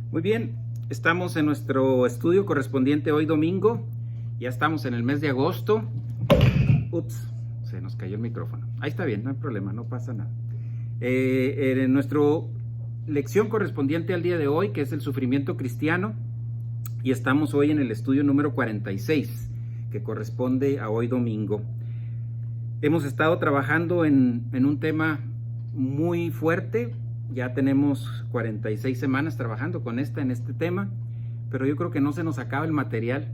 Muy bien, estamos en nuestro estudio correspondiente hoy domingo. Ya estamos en el mes de agosto. Ups, se nos cayó el micrófono. Ahí está bien, no hay problema, no pasa nada. En nuestra lección correspondiente al día de hoy, que es el sufrimiento cristiano, y estamos hoy en el estudio número 46, que corresponde a hoy domingo. Hemos estado trabajando en un tema muy fuerte. Ya tenemos 46 semanas trabajando en este tema, pero yo creo que no se nos acaba el material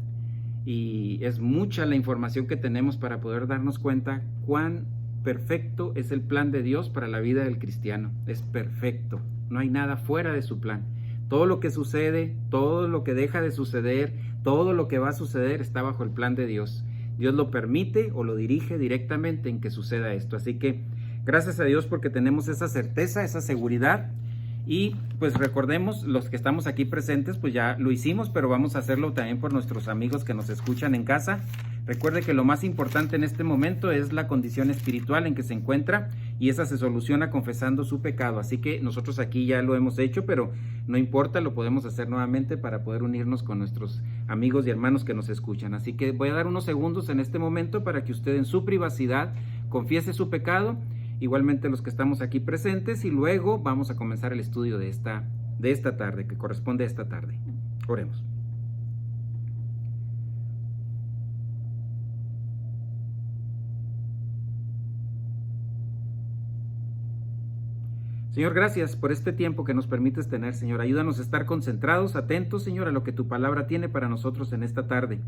y es mucha la información que tenemos para poder darnos cuenta cuán perfecto es el plan de Dios para la vida del cristiano. Es perfecto, no hay nada fuera de su plan. Todo lo que sucede, todo lo que deja de suceder, todo lo que va a suceder está bajo el plan de Dios. Dios lo permite o lo dirige directamente en que suceda esto. Así que gracias a Dios porque tenemos esa certeza, esa seguridad. Y pues recordemos, los que estamos aquí presentes, pues ya lo hicimos, pero vamos a hacerlo también por nuestros amigos que nos escuchan en casa. Recuerde que lo más importante en este momento es la condición espiritual en que se encuentra, y esa se soluciona confesando su pecado. Así que nosotros aquí ya lo hemos hecho, pero no importa, lo podemos hacer nuevamente para poder unirnos con nuestros amigos y hermanos que nos escuchan. Así que voy a dar unos segundos en este momento para que usted en su privacidad confiese su pecado, igualmente los que estamos aquí presentes, y luego vamos a comenzar el estudio de esta tarde, que corresponde a esta tarde. Oremos. Señor, gracias por este tiempo que nos permites tener, Señor. Ayúdanos a estar concentrados, atentos, Señor, a lo que tu palabra tiene para nosotros en esta tarde.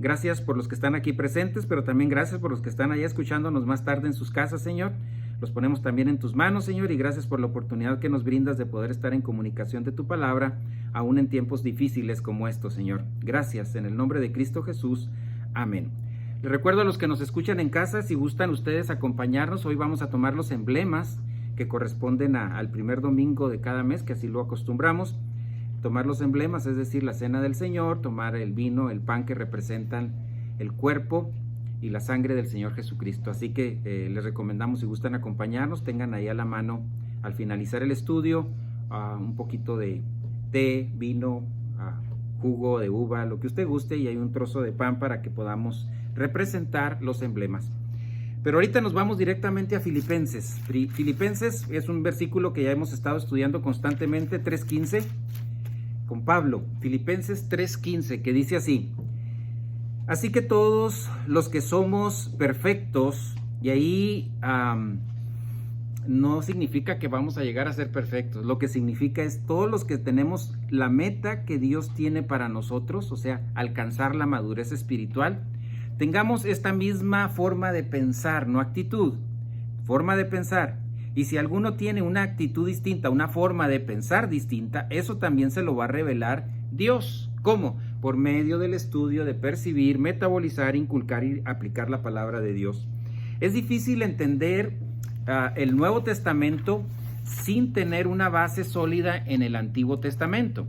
Gracias por los que están aquí presentes, pero también gracias por los que están allá escuchándonos más tarde en sus casas, Señor. Los ponemos también en tus manos, Señor, y gracias por la oportunidad que nos brindas de poder estar en comunicación de tu palabra, aún en tiempos difíciles como estos, Señor. Gracias, en el nombre de Cristo Jesús. Amén. Les recuerdo a los que nos escuchan en casa, si gustan ustedes acompañarnos, hoy vamos a tomar los emblemas que corresponden al primer domingo de cada mes, que así lo acostumbramos. Tomar los emblemas, es decir, la cena del Señor, tomar el vino, el pan que representan el cuerpo y la sangre del Señor Jesucristo. Así que les recomendamos, si gustan acompañarnos, tengan ahí a la mano al finalizar el estudio un poquito de té, vino, jugo de uva, lo que usted guste, y hay un trozo de pan para que podamos representar los emblemas. Pero ahorita nos vamos directamente a Filipenses. Filipenses es un versículo que ya hemos estado estudiando constantemente, 3:15, con Pablo. Filipenses 3:15, que dice así: así que todos los que somos perfectos, y ahí no significa que vamos a llegar a ser perfectos, lo que significa es todos los que tenemos la meta que Dios tiene para nosotros, o sea, alcanzar la madurez espiritual, tengamos esta misma forma de pensar, no actitud, forma de pensar. Y si alguno tiene una actitud distinta, una forma de pensar distinta, eso también se lo va a revelar Dios. ¿Cómo? Por medio del estudio, de percibir, metabolizar, inculcar y aplicar la palabra de Dios. Es difícil entender el Nuevo Testamento sin tener una base sólida en el Antiguo Testamento.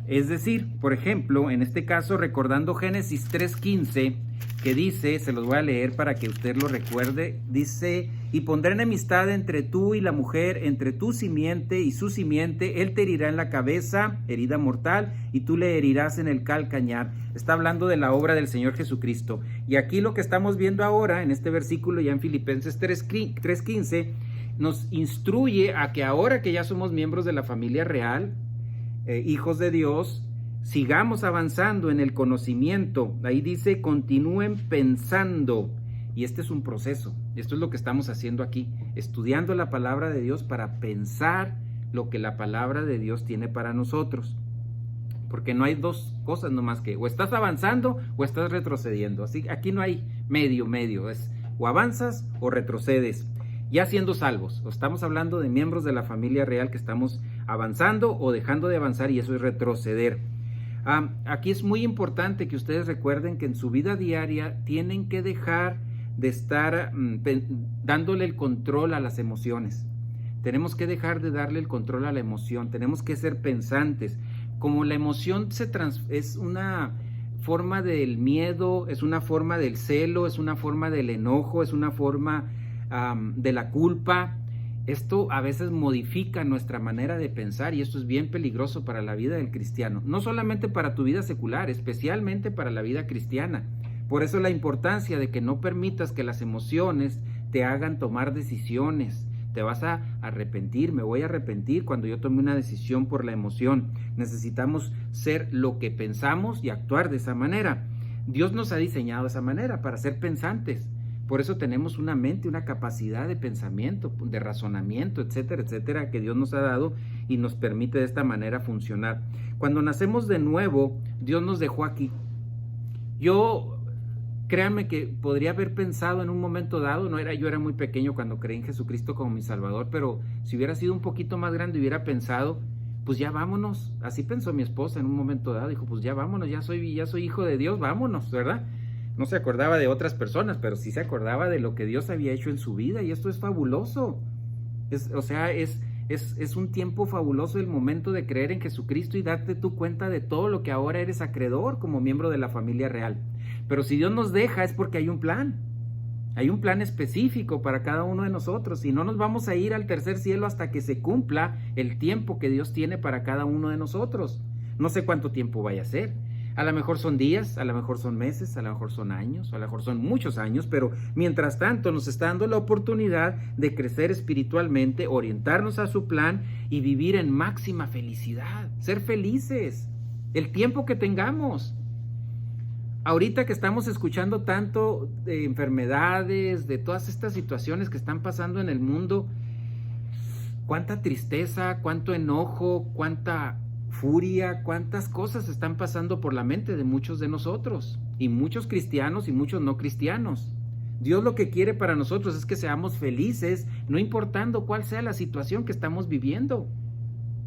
Es decir, por ejemplo, en este caso, recordando Génesis 3:15, que dice, se los voy a leer para que usted lo recuerde, dice: y pondré enemistad entre tú y la mujer, entre tu simiente y su simiente, él te herirá en la cabeza, herida mortal, y tú le herirás en el calcañar. Está hablando de la obra del Señor Jesucristo. Y aquí lo que estamos viendo ahora, en este versículo, ya en Filipenses 3:15, nos instruye a que ahora que ya somos miembros de la familia real, hijos de Dios, sigamos avanzando en el conocimiento. Ahí dice: continúen pensando. Y este es un proceso. Esto es lo que estamos haciendo aquí, estudiando la palabra de Dios para pensar lo que la palabra de Dios tiene para nosotros. Porque no hay dos cosas nomás, que o estás avanzando o estás retrocediendo. Así aquí no hay medio, es o avanzas o retrocedes, ya siendo salvos. O estamos hablando de miembros de la familia real que estamos avanzando o dejando de avanzar, y eso es retroceder. Aquí es muy importante que ustedes recuerden que en su vida diaria tienen que dejar de estar dándole el control a las emociones. Tenemos que dejar de darle el control a la emoción, tenemos que ser pensantes. Como la emoción es una forma del miedo, es una forma del celo, es una forma del enojo, es una forma de la culpa, Esto a veces modifica nuestra manera de pensar y esto es bien peligroso para la vida del cristiano. No solamente para tu vida secular, especialmente para la vida cristiana. Por eso la importancia de que no permitas que las emociones te hagan tomar decisiones. Te vas a arrepentir, me voy a arrepentir cuando yo tome una decisión por la emoción. Necesitamos ser lo que pensamos y actuar de esa manera. Dios nos ha diseñado de esa manera para ser pensantes. Por eso tenemos una mente, una capacidad de pensamiento, de razonamiento, etcétera, etcétera, que Dios nos ha dado y nos permite de esta manera funcionar. Cuando nacemos de nuevo, Dios nos dejó aquí. Créanme que podría haber pensado en un momento dado, yo era muy pequeño cuando creí en Jesucristo como mi Salvador, pero si hubiera sido un poquito más grande hubiera pensado, pues ya vámonos. Así pensó mi esposa en un momento dado, dijo, pues ya vámonos, ya soy hijo de Dios, vámonos, ¿verdad? No se acordaba de otras personas, pero sí se acordaba de lo que Dios había hecho en su vida y esto es fabuloso. Es un tiempo fabuloso el momento de creer en Jesucristo y darte tu cuenta de todo lo que ahora eres acreedor como miembro de la familia real. Pero si Dios nos deja es porque hay un plan específico para cada uno de nosotros y no nos vamos a ir al tercer cielo hasta que se cumpla el tiempo que Dios tiene para cada uno de nosotros. No sé cuánto tiempo vaya a ser. A lo mejor son días, a lo mejor son meses, a lo mejor son años, a lo mejor son muchos años, pero mientras tanto nos está dando la oportunidad de crecer espiritualmente, orientarnos a su plan y vivir en máxima felicidad, ser felices, el tiempo que tengamos. Ahorita que estamos escuchando tanto de enfermedades, de todas estas situaciones que están pasando en el mundo, cuánta tristeza, cuánto enojo, cuánta furia, cuántas cosas están pasando por la mente de muchos de nosotros, y muchos cristianos y muchos no cristianos. Dios lo que quiere para nosotros es que seamos felices, no importando cuál sea la situación que estamos viviendo.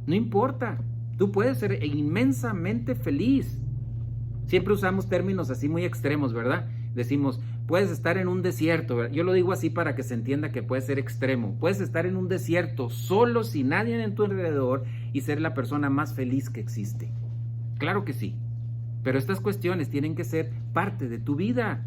No importa, tú puedes ser inmensamente feliz. Siempre usamos términos así muy extremos, ¿verdad? Decimos, puedes estar en un desierto, ¿verdad? Yo lo digo así para que se entienda que puede ser extremo. Puedes estar en un desierto solo, sin nadie en tu alrededor y ser la persona más feliz que existe. Claro que sí, pero estas cuestiones tienen que ser parte de tu vida.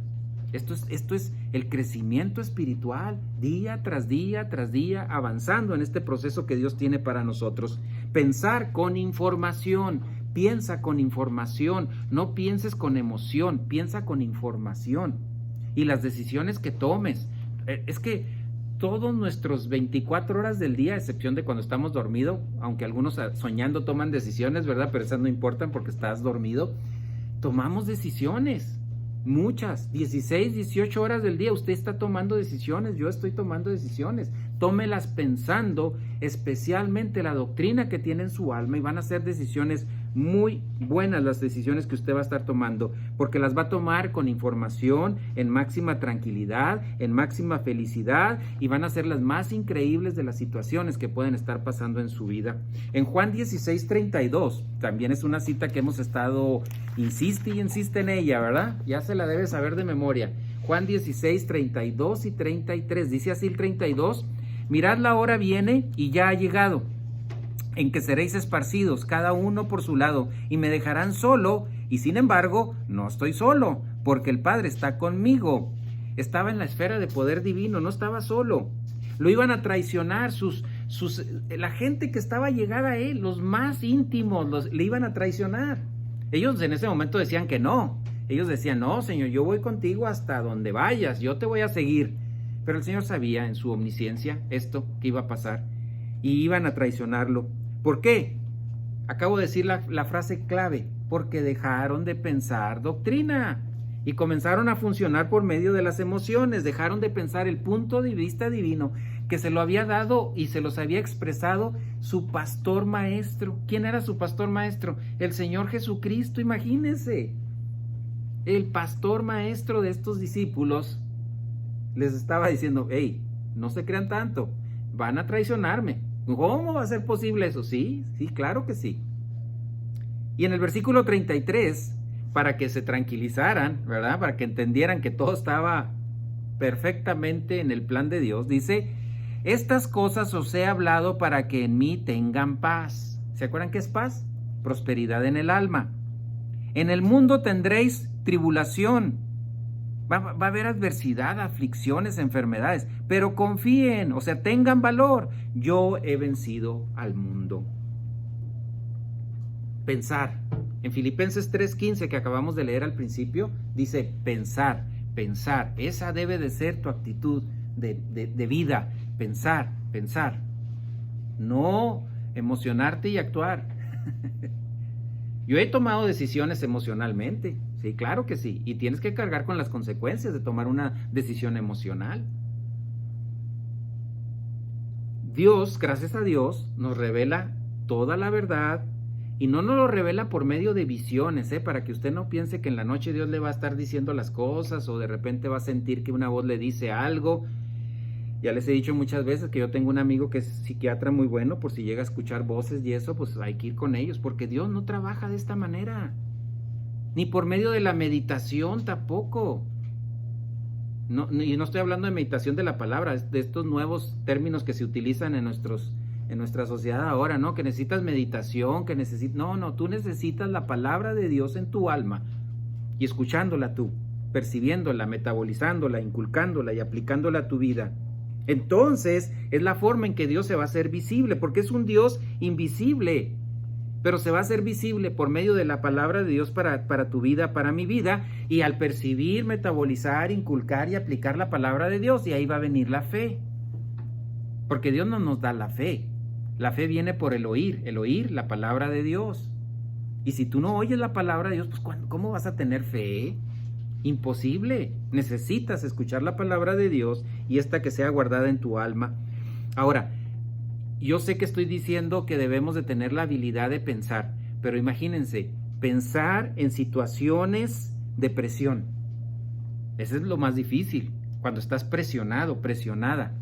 Esto es el crecimiento espiritual, día tras día tras día, avanzando en este proceso que Dios tiene para nosotros. Pensar con información. Piensa con información, no pienses con emoción, piensa con información. Y las decisiones que tomes, es que todos nuestros 24 horas del día, a excepción de cuando estamos dormidos, aunque algunos soñando toman decisiones, ¿verdad? Pero esas no importan porque estás dormido, tomamos decisiones. Muchas, 16, 18 horas del día usted está tomando decisiones, yo estoy tomando decisiones. Tómelas pensando especialmente la doctrina que tiene en su alma y van a ser decisiones muy buenas, las decisiones que usted va a estar tomando, porque las va a tomar con información, en máxima tranquilidad, en máxima felicidad y van a ser las más increíbles de las situaciones que pueden estar pasando en su vida. En Juan 16:32, también es una cita que hemos estado, insiste y insiste en ella, ¿verdad? Ya se la debe saber de memoria. Juan 16:32 y 33, dice así el 32, mirad la hora viene y ya ha llegado, en que seréis esparcidos cada uno por su lado y me dejarán solo, y sin embargo no estoy solo, porque el Padre está conmigo. Estaba en la esfera de poder divino, no estaba solo. Lo iban a traicionar la gente que estaba llegada a él, los más íntimos, le iban a traicionar. Ellos en ese momento decían que no. Ellos decían, no, Señor, yo voy contigo hasta donde vayas, yo te voy a seguir. Pero el Señor sabía en su omnisciencia esto que iba a pasar y iban a traicionarlo. ¿Por qué? Acabo de decir la frase clave, porque dejaron de pensar doctrina y comenzaron a funcionar por medio de las emociones, dejaron de pensar el punto de vista divino que se lo había dado y se los había expresado su pastor maestro. ¿Quién era su pastor maestro? El Señor Jesucristo, imagínense. El pastor maestro de estos discípulos les estaba diciendo, hey, no se crean tanto, van a traicionarme. ¿Cómo va a ser posible eso? Sí, claro que sí. Y en el versículo 33, para que se tranquilizaran, ¿verdad? Para que entendieran que todo estaba perfectamente en el plan de Dios, dice, estas cosas os he hablado para que en mí tengan paz. ¿Se acuerdan qué es paz? Prosperidad en el alma. En el mundo tendréis tribulación, Va a haber adversidad, aflicciones, enfermedades, pero confíen, o sea, tengan valor. Yo he vencido al mundo. Pensar. En Filipenses 3:15 que acabamos de leer al principio, dice pensar, pensar. Esa debe de ser tu actitud de vida. Pensar, pensar. No emocionarte y actuar. Yo he tomado decisiones emocionalmente, sí, claro que sí, y tienes que cargar con las consecuencias de tomar una decisión emocional. Dios, gracias a Dios, nos revela toda la verdad y no nos lo revela por medio de visiones, para que usted no piense que en la noche Dios le va a estar diciendo las cosas o de repente va a sentir que una voz le dice algo. Ya les he dicho muchas veces que yo tengo un amigo que es psiquiatra muy bueno, por si llega a escuchar voces y eso, pues hay que ir con ellos, porque Dios no trabaja de esta manera, ni por medio de la meditación tampoco. Y no estoy hablando de meditación de la palabra, de estos nuevos términos que se utilizan en nuestra sociedad ahora, ¿no? Que necesitas meditación, No, tú necesitas la palabra de Dios en tu alma y escuchándola tú, percibiéndola, metabolizándola, inculcándola y aplicándola a tu vida. Entonces es la forma en que Dios se va a hacer visible, porque es un Dios invisible, pero se va a hacer visible por medio de la palabra de Dios para tu vida, para mi vida, y al percibir, metabolizar, inculcar y aplicar la palabra de Dios, y ahí va a venir la fe, porque Dios no nos da la fe viene por el oír la palabra de Dios, y si tú no oyes la palabra de Dios, pues ¿cómo vas a tener fe? Imposible. Necesitas escuchar la palabra de Dios y esta que sea guardada en tu alma. Ahora, yo sé que estoy diciendo que debemos de tener la habilidad de pensar, pero imagínense, pensar en situaciones de presión. Eso es lo más difícil, cuando estás presionado, presionada.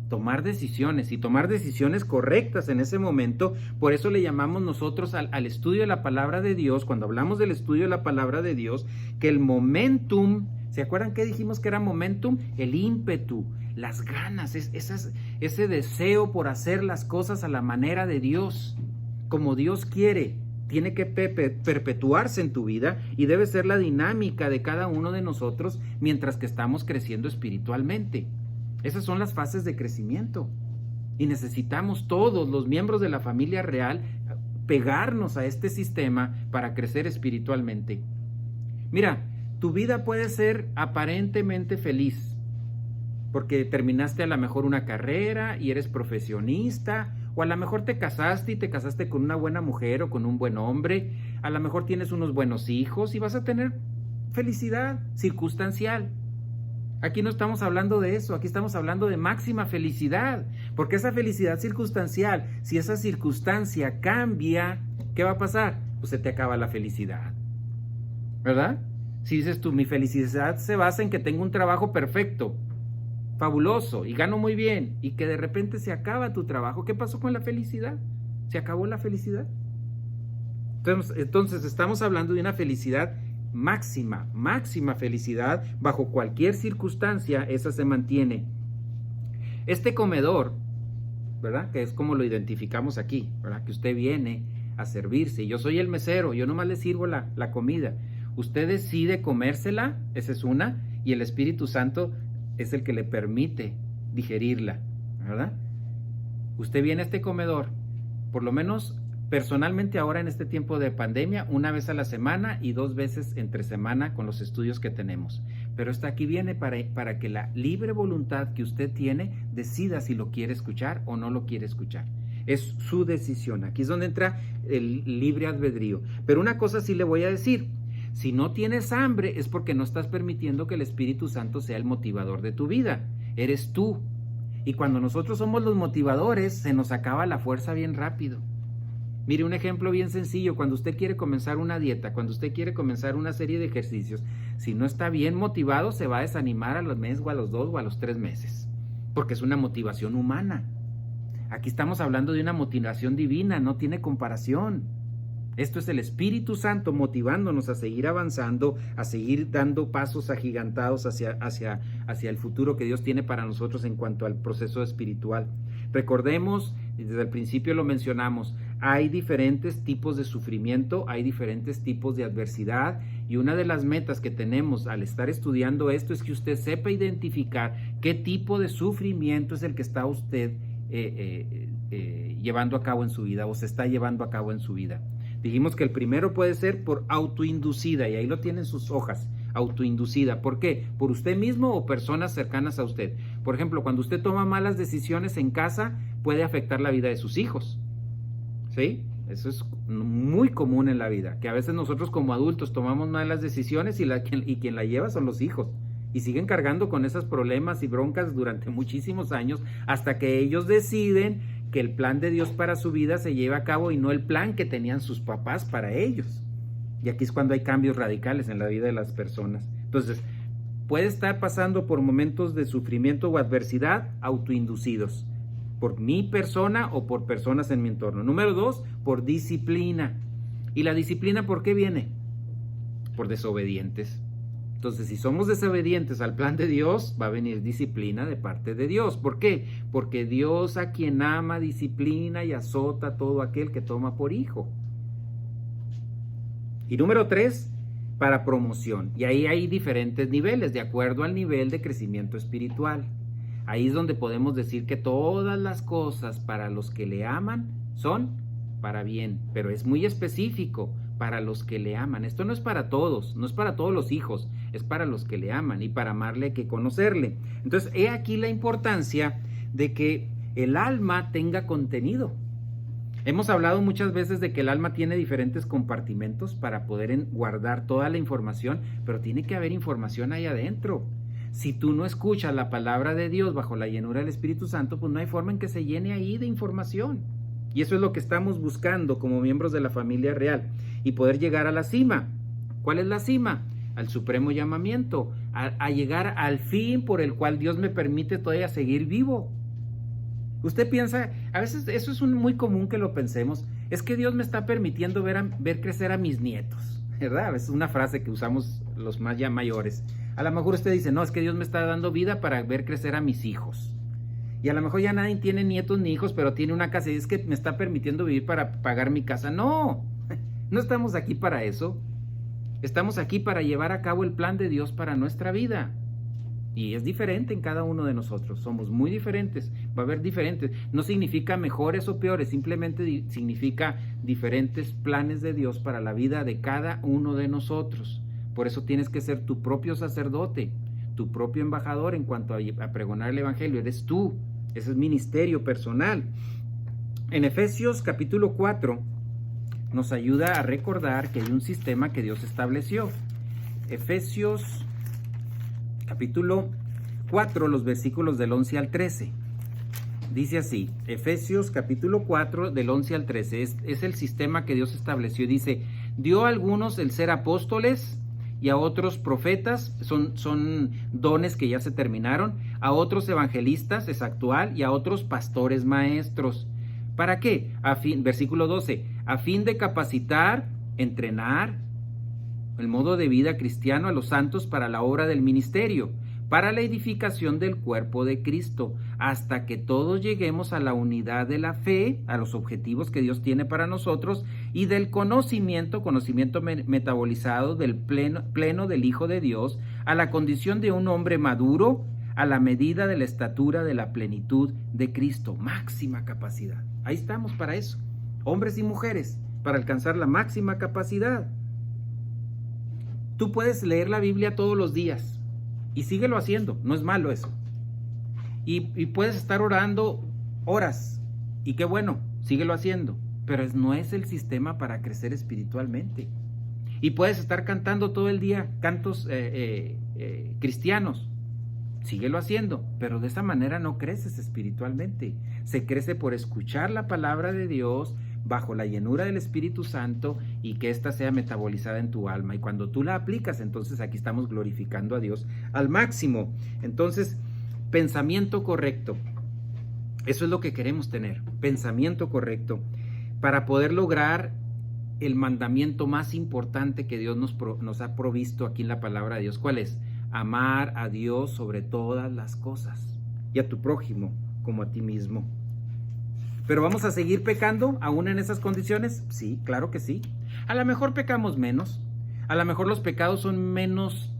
Tomar decisiones y tomar decisiones correctas en ese momento. Por eso le llamamos nosotros al estudio de la palabra de Dios, cuando hablamos del estudio de la palabra de Dios, que el momentum, ¿se acuerdan qué dijimos que era momentum? El ímpetu, las ganas, ese deseo por hacer las cosas a la manera de Dios, como Dios quiere, tiene que perpetuarse en tu vida y debe ser la dinámica de cada uno de nosotros mientras que estamos creciendo espiritualmente. Esas son las fases de crecimiento y necesitamos todos los miembros de la familia real pegarnos a este sistema para crecer espiritualmente. Mira, tu vida puede ser aparentemente feliz porque terminaste a lo mejor una carrera y eres profesionista, o a lo mejor te casaste y te casaste con una buena mujer o con un buen hombre, a lo mejor tienes unos buenos hijos y vas a tener felicidad circunstancial. Aquí no estamos hablando de eso, aquí estamos hablando de máxima felicidad, porque esa felicidad circunstancial, si esa circunstancia cambia, ¿qué va a pasar? Pues se te acaba la felicidad, ¿verdad? Si dices tú, mi felicidad se basa en que tengo un trabajo perfecto, fabuloso, y gano muy bien, y que de repente se acaba tu trabajo, ¿qué pasó con la felicidad? ¿Se acabó la felicidad? Entonces estamos hablando de una felicidad máxima felicidad, bajo cualquier circunstancia, esa se mantiene. Este comedor, ¿verdad? Que es como lo identificamos aquí, ¿verdad? Que usted viene a servirse, yo soy el mesero, yo nomás le sirvo la comida, usted decide comérsela, esa es una, y el Espíritu Santo es el que le permite digerirla, ¿verdad? Usted viene a este comedor, por lo menos personalmente ahora en este tiempo de pandemia, una vez a la semana y 2 veces entre semana con los estudios que tenemos. Pero esto aquí viene para que la libre voluntad que usted tiene decida si lo quiere escuchar o no lo quiere escuchar. Es su decisión. Aquí es donde entra el libre albedrío. Pero una cosa sí le voy a decir. Si no tienes hambre es porque no estás permitiendo que el Espíritu Santo sea el motivador de tu vida. Eres tú. Y cuando nosotros somos los motivadores, se nos acaba la fuerza bien rápido. Mire, un ejemplo bien sencillo, cuando usted quiere comenzar una dieta, cuando usted quiere comenzar una serie de ejercicios, si no está bien motivado, se va a desanimar a los meses o a los 2 o a los 3 meses, porque es una motivación humana. Aquí estamos hablando de una motivación divina, no tiene comparación. Esto es el Espíritu Santo motivándonos a seguir avanzando, a seguir dando pasos agigantados hacia el futuro que Dios tiene para nosotros en cuanto al proceso espiritual. Recordemos, y desde el principio lo mencionamos, hay diferentes tipos de sufrimiento, hay diferentes tipos de adversidad, y una de las metas que tenemos al estar estudiando esto es que usted sepa identificar qué tipo de sufrimiento es el que está usted llevando a cabo en su vida, o se está llevando a cabo en su vida. Dijimos que el primero puede ser por autoinducida, y ahí lo tienen sus hojas, autoinducida. ¿Por qué? Por usted mismo o personas cercanas a usted. Por ejemplo, cuando usted toma malas decisiones en casa, puede afectar la vida de sus hijos. ¿Sí? Eso es muy común en la vida, que a veces nosotros como adultos tomamos malas decisiones y quien la lleva son los hijos. Y siguen cargando con esos problemas y broncas durante muchísimos años, hasta que ellos deciden que el plan de Dios para su vida se lleva a cabo y no el plan que tenían sus papás para ellos. Y aquí es cuando hay cambios radicales en la vida de las personas. Entonces, puede estar pasando por momentos de sufrimiento o adversidad autoinducidos, por mi persona o por personas en mi entorno. Número 2, por disciplina. ¿Y la disciplina por qué viene? Por desobedientes. Entonces, si somos desobedientes al plan de Dios, va a venir disciplina de parte de Dios. ¿Por qué? Porque Dios a quien ama disciplina y azota a todo aquel que toma por hijo. Y número 3, para promoción. Y ahí hay diferentes niveles, de acuerdo al nivel de crecimiento espiritual. Ahí es donde podemos decir que todas las cosas para los que le aman son para bien, pero es muy específico, para los que le aman. Esto no es para todos, no es para todos los hijos, es para los que le aman, y para amarle hay que conocerle. Entonces, he aquí la importancia de que el alma tenga contenido. Hemos hablado muchas veces de que el alma tiene diferentes compartimentos para poder guardar toda la información, pero tiene que haber información ahí adentro. Si tú no escuchas la palabra de Dios bajo la llenura del Espíritu Santo, pues no hay forma en que se llene ahí de información. Y eso es lo que estamos buscando como miembros de la familia real, y poder llegar a la cima. ¿Cuál es la cima? Al supremo llamamiento, a llegar al fin por el cual Dios me permite todavía seguir vivo. Usted piensa, a veces eso es muy común que lo pensemos, es que Dios me está permitiendo ver crecer a mis nietos, ¿verdad? Es una frase que usamos los más ya mayores. A lo mejor usted dice, no, es que Dios me está dando vida para ver crecer a mis hijos. Y a lo mejor ya nadie tiene nietos ni hijos, pero tiene una casa, y es que me está permitiendo vivir para pagar mi casa. No, no estamos aquí para eso. Estamos aquí para llevar a cabo el plan de Dios para nuestra vida. Y es diferente en cada uno de nosotros, somos muy diferentes, va a haber diferentes. No significa mejores o peores, simplemente significa diferentes planes de Dios para la vida de cada uno de nosotros. Por eso tienes que ser tu propio sacerdote, tu propio embajador en cuanto a pregonar el evangelio. Eres tú, ese es ministerio personal. En Efesios capítulo 4 nos ayuda a recordar que hay un sistema que Dios estableció. Efesios capítulo 4, los versículos del 11 al 13. Dice así, Efesios capítulo 4 del 11 al 13, es el sistema que Dios estableció. Dice, dio a algunos el ser apóstoles, y a otros profetas, son dones que ya se terminaron, a otros evangelistas, es actual, y a otros pastores maestros. ¿Para qué? Versículo 12, a fin de capacitar, entrenar el modo de vida cristiano a los santos para la obra del ministerio, para la edificación del cuerpo de Cristo, hasta que todos lleguemos a la unidad de la fe, a los objetivos que Dios tiene para nosotros, y del conocimiento metabolizado del pleno del Hijo de Dios, a la condición de un hombre maduro, a la medida de la estatura de la plenitud de Cristo. Máxima capacidad. Ahí estamos para eso, hombres y mujeres, para alcanzar la máxima capacidad. Tú puedes leer la Biblia todos los días, y síguelo haciendo, no es malo eso. Y puedes estar orando horas, y qué bueno, síguelo haciendo, pero no es el sistema para crecer espiritualmente. Y puedes estar cantando todo el día cantos cristianos, síguelo haciendo, pero de esa manera no creces espiritualmente. Se crece por escuchar la palabra de Dios bajo la llenura del Espíritu Santo, y que ésta sea metabolizada en tu alma. Y cuando tú la aplicas, entonces aquí estamos glorificando a Dios al máximo. Entonces, pensamiento correcto. Eso es lo que queremos tener, pensamiento correcto, para poder lograr el mandamiento más importante que Dios nos ha provisto aquí en la palabra de Dios. ¿Cuál es? Amar a Dios sobre todas las cosas, y a tu prójimo como a ti mismo. ¿Pero vamos a seguir pecando aún en esas condiciones? Sí, claro que sí. A lo mejor pecamos menos. A lo mejor los pecados son menos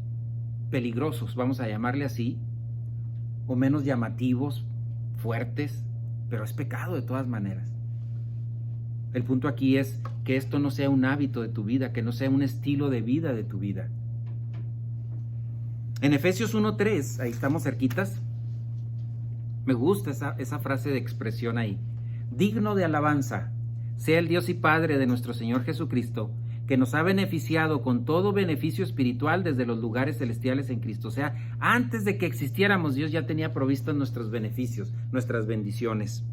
peligrosos, vamos a llamarle así, o menos llamativos, fuertes, pero es pecado de todas maneras. El punto aquí es que esto no sea un hábito de tu vida, que no sea un estilo de vida de tu vida. En Efesios 1:3, ahí estamos cerquitas, me gusta esa frase de expresión ahí. Digno de alabanza sea el Dios y Padre de nuestro Señor Jesucristo, que nos ha beneficiado con todo beneficio espiritual desde los lugares celestiales en Cristo. O sea, antes de que existiéramos, Dios ya tenía provistos nuestros beneficios, nuestras bendiciones.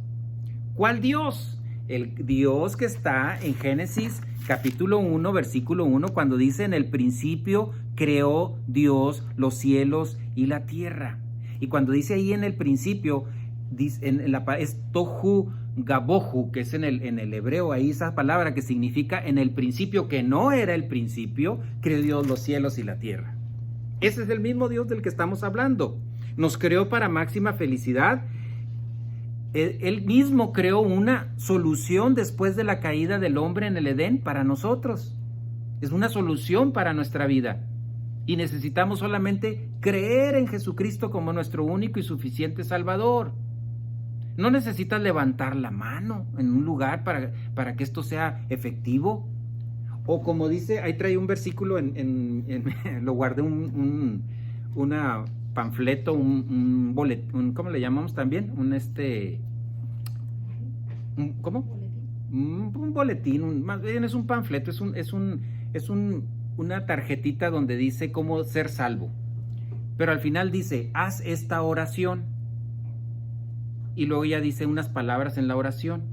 ¿Cuál Dios? El Dios que está en Génesis capítulo 1, versículo 1, cuando dice: en el principio creó Dios los cielos y la tierra. Y cuando dice ahí en el principio, dice, es tohu gabohu, que es en el hebreo, ahí esa palabra que significa en el principio, que no era el principio, creó Dios los cielos y la tierra. Ese es el mismo Dios del que estamos hablando. Nos creó para máxima felicidad. Él mismo creó una solución después de la caída del hombre en el Edén para nosotros. Es una solución para nuestra vida. Y necesitamos solamente creer en Jesucristo como nuestro único y suficiente Salvador. No necesitas levantar la mano en un lugar para que esto sea efectivo. O como dice, ahí trae un versículo, lo guardé una panfleto, un boletín, ¿cómo le llamamos también? ¿Cómo? Un boletín, más bien es un panfleto, es una tarjetita donde dice cómo ser salvo. Pero al final dice: haz esta oración. Y luego ya dice unas palabras en la oración.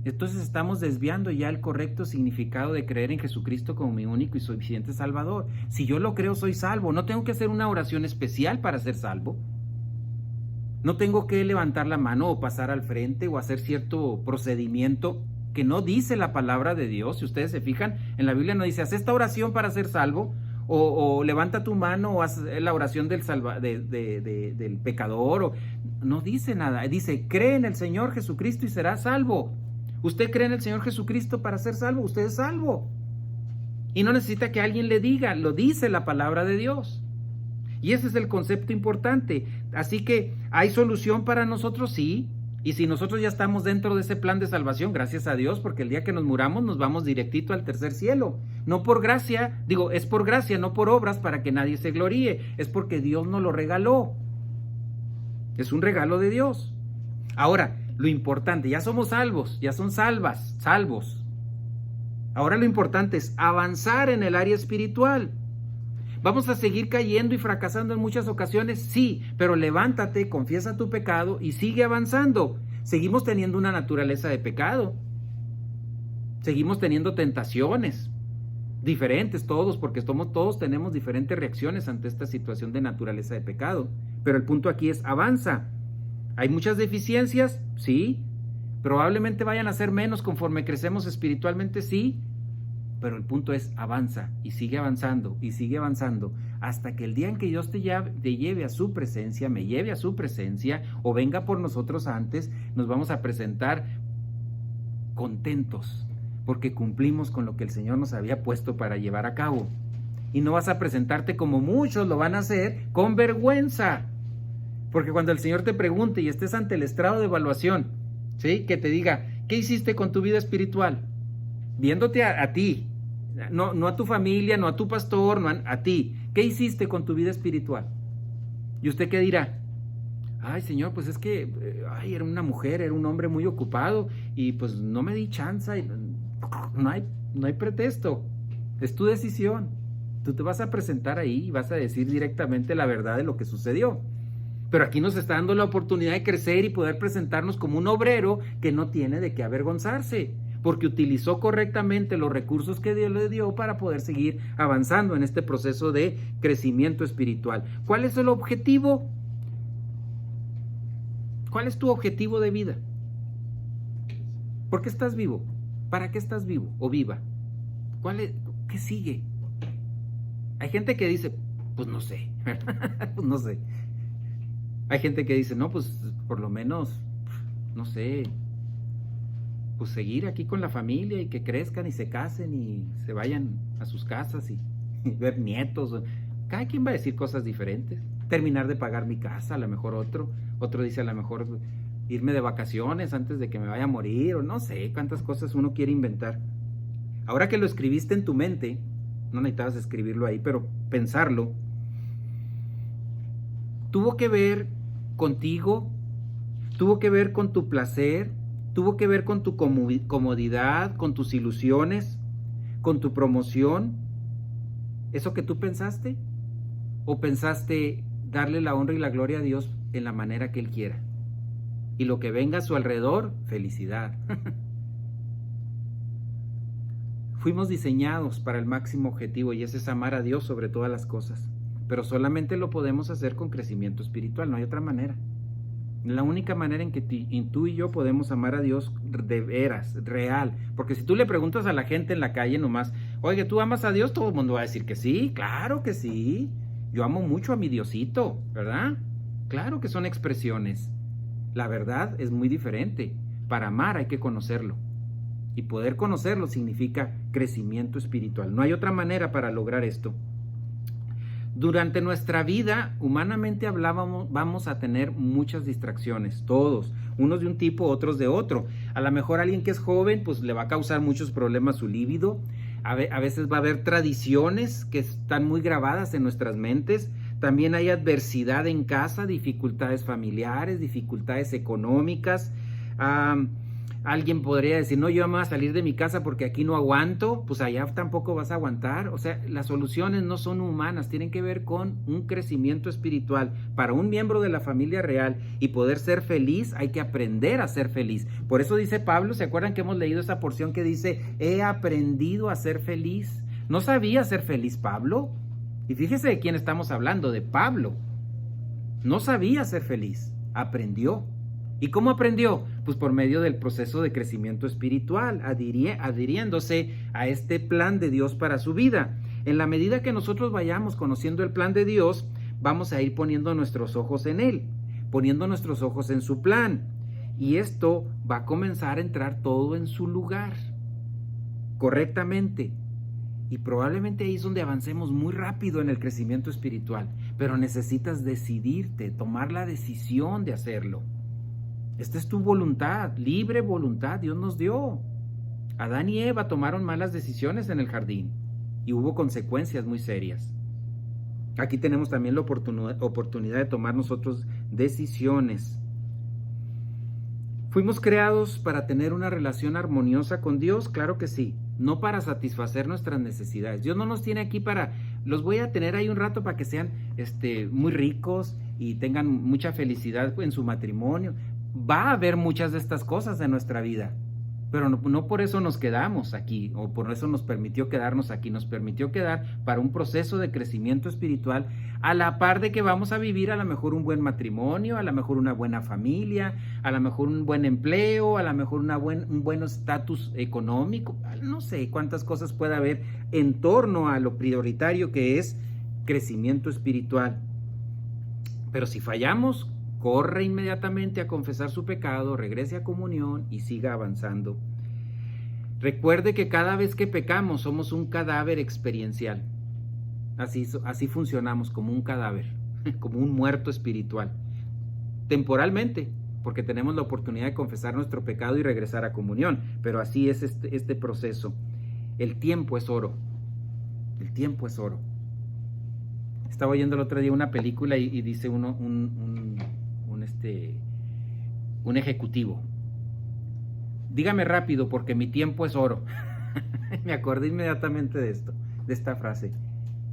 Entonces estamos desviando ya el correcto significado de creer en Jesucristo como mi único y suficiente Salvador. Si yo lo creo, soy salvo. No tengo que hacer una oración especial para ser salvo. No tengo que levantar la mano o pasar al frente o hacer cierto procedimiento que no dice la palabra de Dios. Si ustedes se fijan, en la Biblia no dice: haz esta oración para ser salvo, o levanta tu mano, o haz la oración del pecador, no dice nada. Dice: cree en el Señor Jesucristo y serás salvo. Usted cree en el Señor Jesucristo para ser salvo, usted es salvo. Y no necesita que alguien le diga, lo dice la palabra de Dios. Y ese es el concepto importante. Así que, ¿hay solución para nosotros? Sí. Y si nosotros ya estamos dentro de ese plan de salvación, gracias a Dios, porque el día que nos muramos nos vamos directito al tercer cielo. No por gracia, es por gracia, no por obras para que nadie se gloríe. Es porque Dios nos lo regaló. Es un regalo de Dios. Ahora, lo importante, ya somos salvos, ya son salvos. Ahora lo importante es avanzar en el área espiritual. ¿Vamos a seguir cayendo y fracasando en muchas ocasiones? Sí, pero levántate, confiesa tu pecado y sigue avanzando. Seguimos teniendo una naturaleza de pecado. Seguimos teniendo tentaciones diferentes todos, porque todos tenemos diferentes reacciones ante esta situación de naturaleza de pecado. Pero el punto aquí es: avanza. ¿Hay muchas deficiencias? Sí. ¿Probablemente vayan a ser menos conforme crecemos espiritualmente? Sí. Pero el punto es: avanza y sigue avanzando hasta que el día en que Dios te lleve a su presencia, me lleve a su presencia, o venga por nosotros antes, nos vamos a presentar contentos porque cumplimos con lo que el Señor nos había puesto para llevar a cabo. Y no vas a presentarte como muchos lo van a hacer, con vergüenza. Porque cuando el Señor te pregunte y estés ante el estrado de evaluación, ¿sí?, que te diga: ¿qué hiciste con tu vida espiritual? Viéndote a ti, no a tu familia, no a tu pastor, no a ti. ¿Qué hiciste con tu vida espiritual? ¿Y usted qué dirá? Ay, Señor, pues es que era una mujer, era un hombre muy ocupado y pues no me di chance. No hay pretexto. Es tu decisión. Tú te vas a presentar ahí y vas a decir directamente la verdad de lo que sucedió. Pero aquí nos está dando la oportunidad de crecer y poder presentarnos como un obrero que no tiene de qué avergonzarse, porque utilizó correctamente los recursos que Dios le dio para poder seguir avanzando en este proceso de crecimiento espiritual. ¿Cuál es el objetivo? ¿Cuál es tu objetivo de vida? ¿Por qué estás vivo? ¿Para qué estás vivo o viva? ¿Qué sigue? Hay gente que dice: pues no sé, pues no sé. Hay gente que dice: no, pues por lo menos, no sé, pues seguir aquí con la familia y que crezcan y se casen y se vayan a sus casas y ver nietos. Cada quien va a decir cosas diferentes. Terminar de pagar mi casa, a lo mejor otro dice a lo mejor irme de vacaciones antes de que me vaya a morir, o no sé cuántas cosas uno quiere inventar. Ahora que lo escribiste en tu mente, no necesitabas escribirlo ahí, pero pensarlo, tuvo que ver contigo, tuvo que ver con tu placer, tuvo que ver con tu comodidad, con tus ilusiones, con tu promoción. ¿Eso que tú pensaste? ¿O pensaste darle la honra y la gloria a Dios en la manera que Él quiera? Y lo que venga a su alrededor, felicidad. Fuimos diseñados para el máximo objetivo, y ese es amar a Dios sobre todas las cosas. Pero solamente lo podemos hacer con crecimiento espiritual, no hay otra manera. La única manera en que tú y yo podemos amar a Dios de veras, real. Porque si tú le preguntas a la gente en la calle nomás, oye, ¿tú amas a Dios? Todo el mundo va a decir que sí, claro que sí. Yo amo mucho a mi Diosito, ¿verdad? Claro que son expresiones. La verdad es muy diferente. Para amar hay que conocerlo. Y poder conocerlo significa crecimiento espiritual. No hay otra manera para lograr esto. Durante nuestra vida, humanamente hablábamos, vamos a tener muchas distracciones, todos, unos de un tipo, otros de otro. A lo mejor alguien que es joven, pues le va a causar muchos problemas su líbido. A veces va a haber tradiciones que están muy grabadas en nuestras mentes. También hay adversidad en casa, dificultades familiares, dificultades económicas. Alguien podría decir, no, yo me voy a salir de mi casa porque aquí no aguanto. Pues allá tampoco vas a aguantar. O sea, las soluciones no son humanas, tienen que ver con un crecimiento espiritual. Para un miembro de la familia real y poder ser feliz, hay que aprender a ser feliz. Por eso dice Pablo, ¿se acuerdan que hemos leído esa porción que dice, he aprendido a ser feliz? ¿No sabía ser feliz Pablo? Y fíjese de quién estamos hablando, de Pablo. No sabía ser feliz, aprendió. ¿Y cómo aprendió? Pues por medio del proceso de crecimiento espiritual, adhiriéndose a este plan de Dios para su vida. En la medida que nosotros vayamos conociendo el plan de Dios, vamos a ir poniendo nuestros ojos en Él, poniendo nuestros ojos en su plan. Y esto va a comenzar a entrar todo en su lugar, correctamente. Y probablemente ahí es donde avancemos muy rápido en el crecimiento espiritual. Pero necesitas decidirte, tomar la decisión de hacerlo. Esta es tu voluntad, libre voluntad, Dios nos dio. Adán y Eva tomaron malas decisiones en el jardín y hubo consecuencias muy serias. Aquí tenemos también la oportunidad de tomar nosotros decisiones. ¿Fuimos creados para tener una relación armoniosa con Dios? Claro que sí, no para satisfacer nuestras necesidades. Dios no nos tiene aquí para, los voy a tener ahí un rato para que sean muy ricos y tengan mucha felicidad en su matrimonio. Va a haber muchas de estas cosas en nuestra vida, pero no por eso nos quedamos aquí, o por eso nos permitió quedarnos aquí. Nos permitió quedar para un proceso de crecimiento espiritual, a la par de que vamos a vivir a lo mejor un buen matrimonio, a lo mejor una buena familia, a lo mejor un buen empleo, a lo mejor un buen estatus económico. No sé cuántas cosas puede haber en torno a lo prioritario que es crecimiento espiritual. Pero si fallamos, corre inmediatamente a confesar su pecado, regrese a comunión y siga avanzando. Recuerde que cada vez que pecamos somos un cadáver experiencial. Así funcionamos, como un cadáver, como un muerto espiritual. Temporalmente, porque tenemos la oportunidad de confesar nuestro pecado y regresar a comunión. Pero así es este proceso. El tiempo es oro. El tiempo es oro. Estaba oyendo el otro día una película y dice un ejecutivo: dígame rápido porque mi tiempo es oro. Me acordé inmediatamente de esta frase.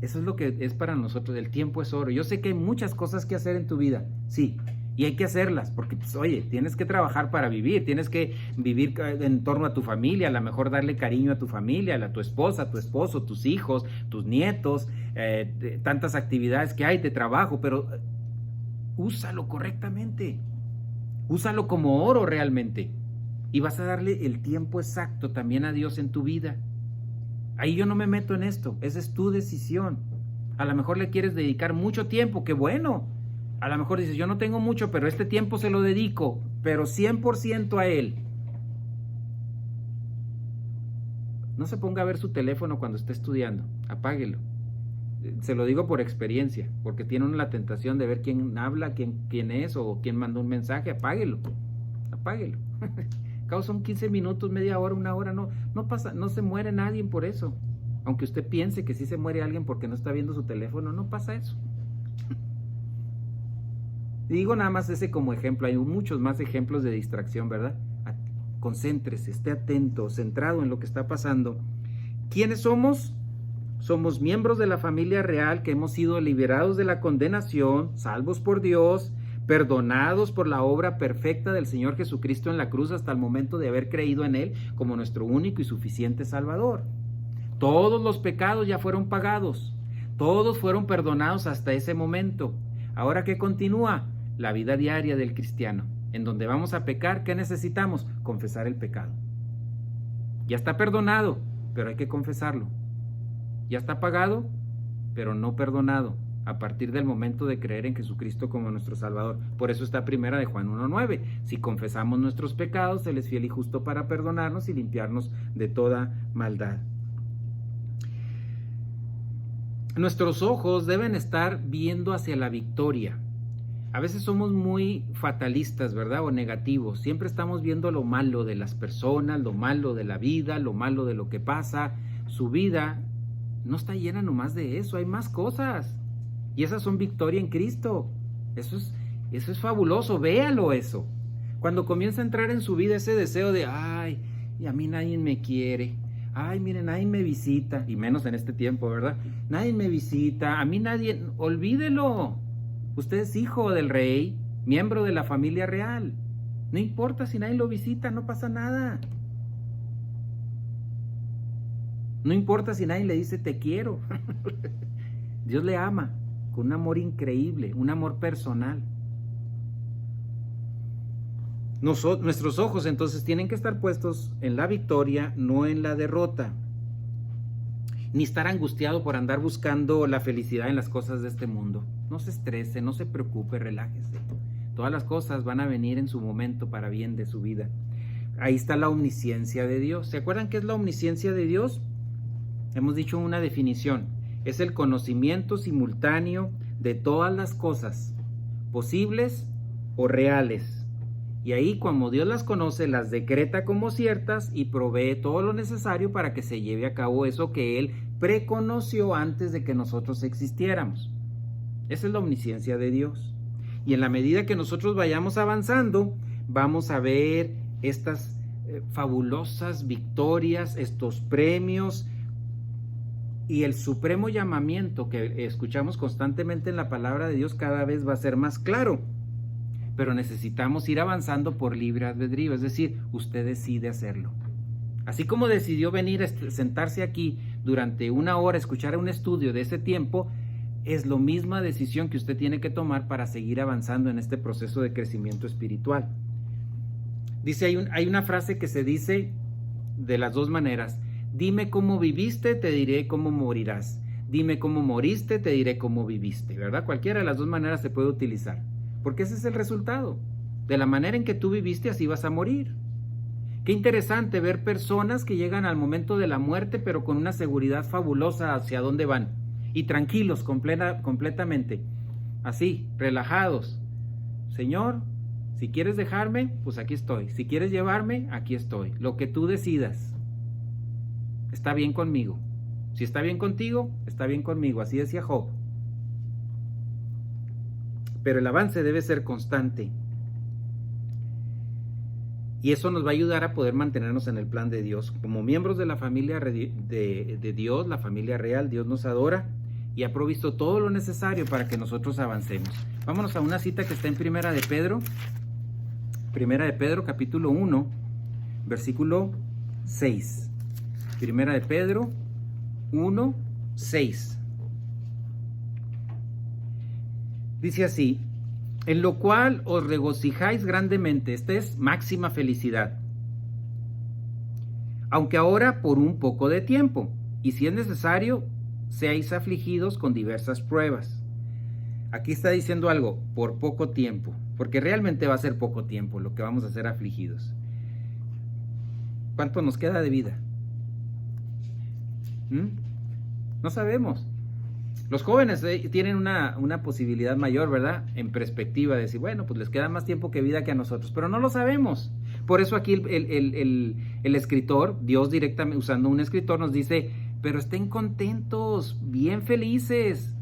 Eso es lo que es para nosotros, el tiempo es oro. Yo sé que hay muchas cosas que hacer en tu vida, sí, y hay que hacerlas, porque pues, oye, tienes que trabajar para vivir, tienes que vivir en torno a tu familia, a lo mejor darle cariño a tu familia, a tu esposa, a tu esposo, tus hijos, tus nietos, tantas actividades que hay de trabajo, pero úsalo correctamente, úsalo como oro realmente, y vas a darle el tiempo exacto también a Dios en tu vida. Ahí yo no me meto en esto, esa es tu decisión. A lo mejor le quieres dedicar mucho tiempo, qué bueno. A lo mejor dices, yo no tengo mucho, pero este tiempo se lo dedico, pero 100% a Él. No se ponga a ver su teléfono cuando esté estudiando, apáguelo. Se lo digo por experiencia, porque tiene uno la tentación de ver quién habla, quién es o quién mandó un mensaje. Apáguelo. Cabo son 15 minutos, media hora, una hora, no pasa, no se muere nadie por eso. Aunque usted piense que sí se muere alguien porque no está viendo su teléfono, no pasa eso. Digo nada más ese como ejemplo, hay muchos más ejemplos de distracción, ¿verdad? Concéntrese, esté atento, centrado en lo que está pasando. ¿Quiénes somos? Somos miembros de la familia real que hemos sido liberados de la condenación, salvos por Dios, perdonados por la obra perfecta del Señor Jesucristo en la cruz hasta el momento de haber creído en Él como nuestro único y suficiente Salvador. Todos los pecados ya fueron pagados, todos fueron perdonados hasta ese momento. Ahora, ¿qué continúa? La vida diaria del cristiano, en donde vamos a pecar. ¿Qué necesitamos? Confesar el pecado. Ya está perdonado, pero hay que confesarlo. Ya está pagado, pero no perdonado, a partir del momento de creer en Jesucristo como nuestro Salvador. Por eso está primera de Juan 1:9. Si confesamos nuestros pecados, Él es fiel y justo para perdonarnos y limpiarnos de toda maldad. Nuestros ojos deben estar viendo hacia la victoria. A veces somos muy fatalistas, ¿verdad? O negativos. Siempre estamos viendo lo malo de las personas, lo malo de la vida, lo malo de lo que pasa. Su vida no está llena nomás de eso, hay más cosas. Y esas son victoria en Cristo. Eso es fabuloso, véalo eso. Cuando comienza a entrar en su vida ese deseo de, ay, y a mí nadie me quiere. Ay, miren, nadie me visita. Y menos en este tiempo, ¿verdad? Nadie me visita, a mí nadie, olvídelo. Usted es hijo del rey, miembro de la familia real. No importa si nadie lo visita, no pasa nada. No importa si nadie le dice te quiero. Dios le ama con un amor increíble, un amor personal. Nuestros ojos entonces tienen que estar puestos en la victoria, no en la derrota. Ni estar angustiado por andar buscando la felicidad en las cosas de este mundo. No se estrese, no se preocupe, relájese. Todas las cosas van a venir en su momento para bien de su vida. Ahí está la omnisciencia de Dios. ¿Se acuerdan qué es la omnisciencia de Dios? Hemos dicho una definición. Es el conocimiento simultáneo de todas las cosas, posibles o reales. Y ahí, como Dios las conoce, las decreta como ciertas y provee todo lo necesario para que se lleve a cabo eso que Él preconoció antes de que nosotros existiéramos. Esa es la omnisciencia de Dios. Y en la medida que nosotros vayamos avanzando, vamos a ver estas fabulosas victorias, estos premios y el supremo llamamiento que escuchamos constantemente en la palabra de Dios cada vez va a ser más claro. Pero necesitamos ir avanzando por libre albedrío, es decir, usted decide hacerlo. Así como decidió venir a sentarse aquí durante una hora a escuchar un estudio de ese tiempo, es la misma decisión que usted tiene que tomar para seguir avanzando en este proceso de crecimiento espiritual. Dice, hay una frase que se dice de las dos maneras. Dime cómo viviste, te diré cómo morirás. Dime cómo moriste, te diré cómo viviste, ¿verdad? Cualquiera de las dos maneras se puede utilizar. Porque ese es el resultado. De la manera en que tú viviste, así vas a morir. Qué interesante ver personas que llegan al momento de la muerte, pero con una seguridad fabulosa hacia dónde van. Y tranquilos completamente. Así, relajados. Señor, si quieres dejarme, pues aquí estoy. Si quieres llevarme, aquí estoy. Lo que tú decidas. Está bien conmigo. Si está bien contigo, está bien conmigo. Así decía Job. Pero el avance debe ser constante. Y eso nos va a ayudar a poder mantenernos en el plan de Dios. Como miembros de la familia de Dios, la familia real, Dios nos adora y ha provisto todo lo necesario para que nosotros avancemos. Vámonos a una cita que está en Primera de Pedro. Primera de Pedro, capítulo 1, versículo 6. Primera de Pedro 1, 6. Dice así, en lo cual os regocijáis grandemente. Esta es máxima felicidad. Aunque ahora por un poco de tiempo, y si es necesario, seáis afligidos con diversas pruebas. Aquí está diciendo algo, por poco tiempo, porque realmente va a ser poco tiempo lo que vamos a ser afligidos. ¿Cuánto nos queda de vida? No sabemos. Los jóvenes tienen una posibilidad mayor, ¿verdad? En perspectiva de decir, bueno, pues les queda más tiempo que vida que a nosotros, pero no lo sabemos. Por eso aquí el escritor, Dios directamente, usando un escritor, nos dice, pero estén contentos, bien felices,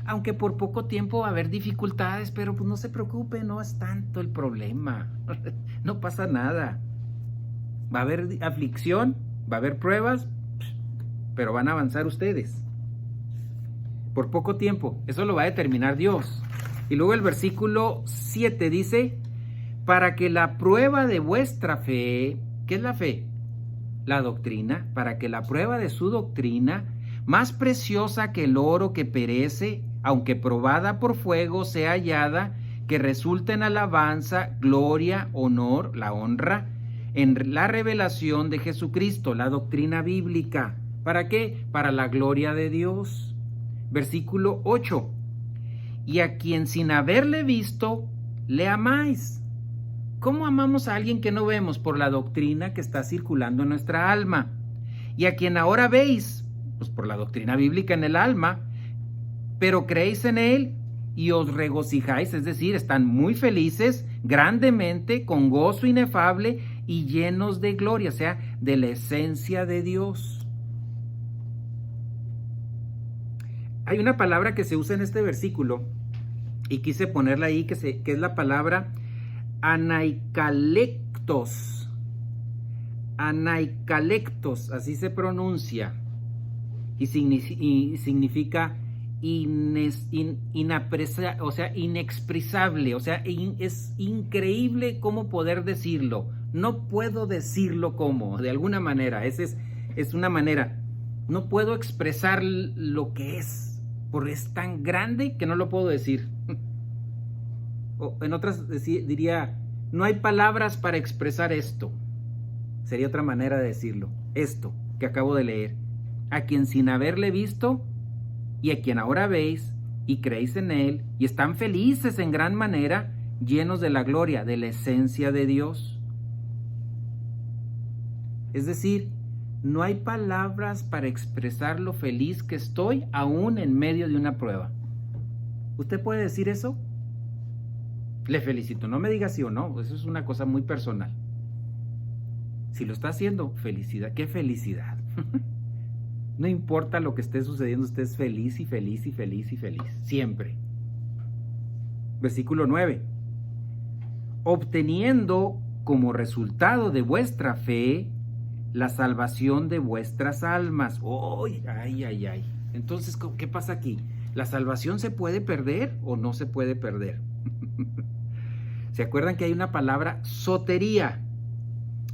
aunque por poco tiempo va a haber dificultades, pero pues no se preocupen, no es tanto el problema, no pasa nada. Va a haber aflicción, va a haber pruebas, pero van a avanzar ustedes. Por poco tiempo, eso lo va a determinar Dios. Y luego el versículo 7 dice, para que la prueba de vuestra fe, ¿qué es la fe? La doctrina, para que la prueba de su doctrina, más preciosa que el oro que perece, aunque probada por fuego, sea hallada, que resulte en alabanza, gloria, honor, la honra, en la revelación de Jesucristo, la doctrina bíblica. ¿Para qué? Para la gloria de Dios. Versículo 8. Y a quien sin haberle visto, le amáis. ¿Cómo amamos a alguien que no vemos? Por la doctrina que está circulando en nuestra alma. Y a quien ahora veis, pues por la doctrina bíblica en el alma, pero creéis en él y os regocijáis, es decir, están muy felices, grandemente, con gozo inefable y llenos de gloria, o sea, de la esencia de Dios. Hay una palabra que se usa en este versículo y quise ponerla ahí, que es la palabra anaikalektos. Anaikalektos, así se pronuncia, y significa inexpresable, o sea, es increíble cómo poder decirlo. No puedo decirlo cómo, de alguna manera, es una manera. No puedo expresar lo que es, porque es tan grande que no lo puedo decir. O en otras diría, no hay palabras para expresar esto. Sería otra manera de decirlo. Esto que acabo de leer. A quien sin haberle visto y a quien ahora veis y creéis en él y están felices en gran manera, llenos de la gloria, de la esencia de Dios. Es decir, no hay palabras para expresar lo feliz que estoy aún en medio de una prueba. ¿Usted puede decir eso? Le felicito, no me diga sí o no, eso es una cosa muy personal. Si lo está haciendo, felicidad, qué felicidad. No importa lo que esté sucediendo, usted es feliz y feliz y feliz y feliz, siempre. Versículo 9. Obteniendo como resultado de vuestra fe la salvación de vuestras almas. ¡Oh! ¡Ay! Entonces, ¿qué pasa aquí? ¿La salvación se puede perder o no se puede perder? ¿Se acuerdan que hay una palabra sotería?